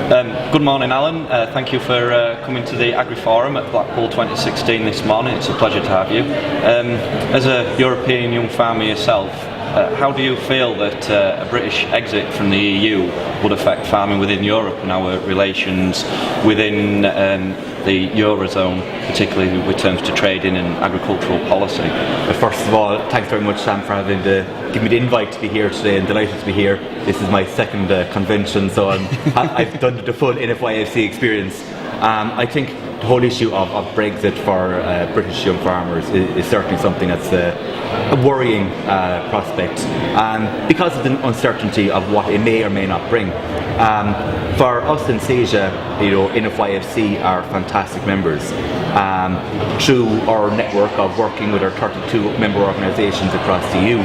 Good morning, Alan. Thank you for coming to the Agri Forum at Blackpool 2016 this morning. It's a pleasure to have you. As a European young farmer yourself, how do you feel that a British exit from the EU would affect farming within Europe and our relations within the Eurozone, particularly with terms to trading and agricultural policy? First of all, thanks very much, Sam, for giving me the invite to be here today, and delighted to be here. This is my second convention, so I've done the full NFYFC experience. I think the whole issue of Brexit for British young farmers is certainly something that's a worrying prospect, because of the uncertainty of what it may or may not bring. For us in CEJA, NFYFC are fantastic members. Through our network of working with our 32 member organisations across the EU,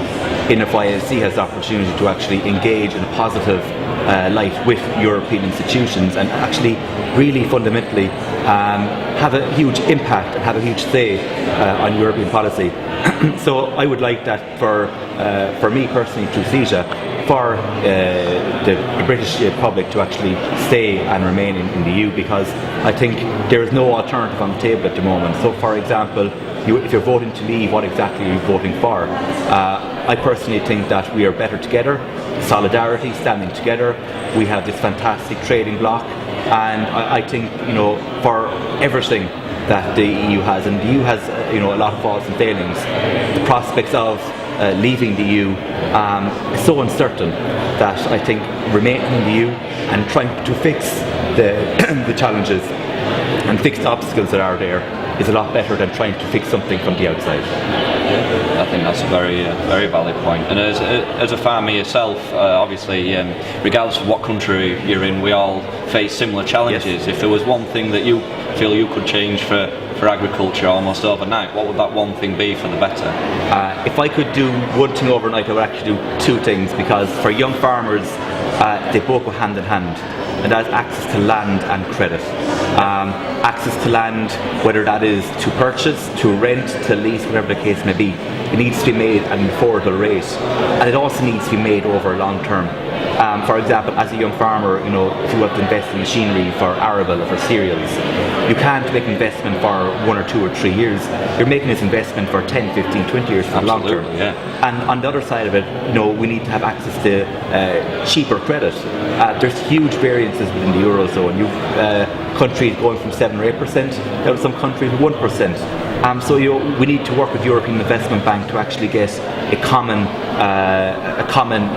NFYFC has the opportunity to actually engage in a positive light with European institutions and actually really fundamentally have a huge impact and have a huge say on European policy. So I would like that for me personally through CEJA, for the British public to actually stay and remain in the EU, because I think there is no alternative on the table at the moment. So for example, if you're voting to leave, what exactly are you voting for? I personally think that we are better together, solidarity, standing together. We have this fantastic trading bloc, and I think for everything that the EU has, and the EU has a lot of faults and failings, the prospects of leaving the EU is so uncertain that I think remaining in the EU and trying to fix the challenges and fix the obstacles that are there is a lot better than trying to fix something from the outside. I think that's a very valid point. And as a farmer yourself, obviously, regardless of what country you're in, we all face similar challenges. Yes. If there was one thing that you feel you could change for agriculture almost overnight, what would that one thing be for the better? If I could do one thing overnight, I would actually do two things, because for young farmers, they both go hand in hand, and that's access to land and credit. Access to land, whether that is to purchase, to rent, to lease, whatever the case may be, it needs to be made at an affordable rate, and it also needs to be made over long term. For example, as a young farmer, if you want to invest in machinery for arable or for cereals, you can't make an investment for 1 or 2 or 3 years. You're making this investment for 10, 15, 20 years for the long term. Yeah. And on the other side of it, we need to have access to cheaper credit. There's huge variances within the Eurozone. You've countries going from 7 or 8% down to some countries 1%. So we need to work with the European Investment Bank to actually get a common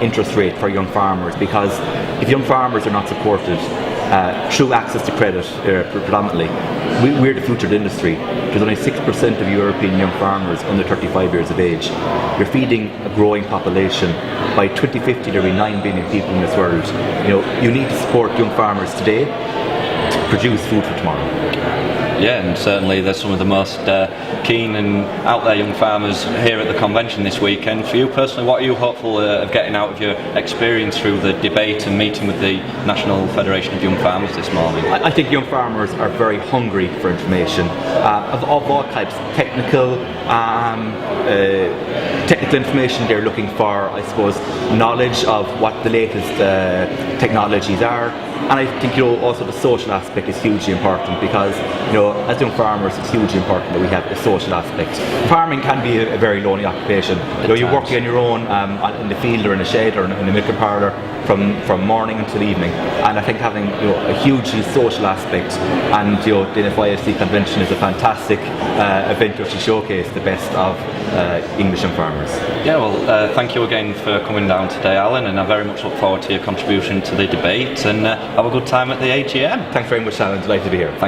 interest rate for young farmers, because if young farmers are not supported through access to credit predominantly, we're the future of the industry. There's only 6% of European young farmers under 35 years of age. You're feeding a growing population. By 2050 there will be 9 billion people in this world. You need to support young farmers today to produce food for tomorrow. Yeah, and certainly there's some of the most keen and out there young farmers here at the convention this weekend. For you personally, what are you hopeful of getting out of your experience through the debate and meeting with the National Federation of Young Farmers this morning? I think young farmers are very hungry for information of all types. Technical information. They're looking for, I suppose, knowledge of what the latest technologies are. And I think also the social aspect is hugely important, because as young farmers it's hugely important that we have a social aspect. Farming can be a very lonely occupation. You're working on your own in the field or in a shed or in a milking parlour from morning until evening, and I think having a hugely social aspect, and the NFYFC convention is a fantastic event to showcase the best of English young farmers. Yeah, well, thank you again for coming down today, Alan, and I very much look forward to your contribution to the debate, and have a good time at the AGM. Thanks very much, Alan. Delighted to be here.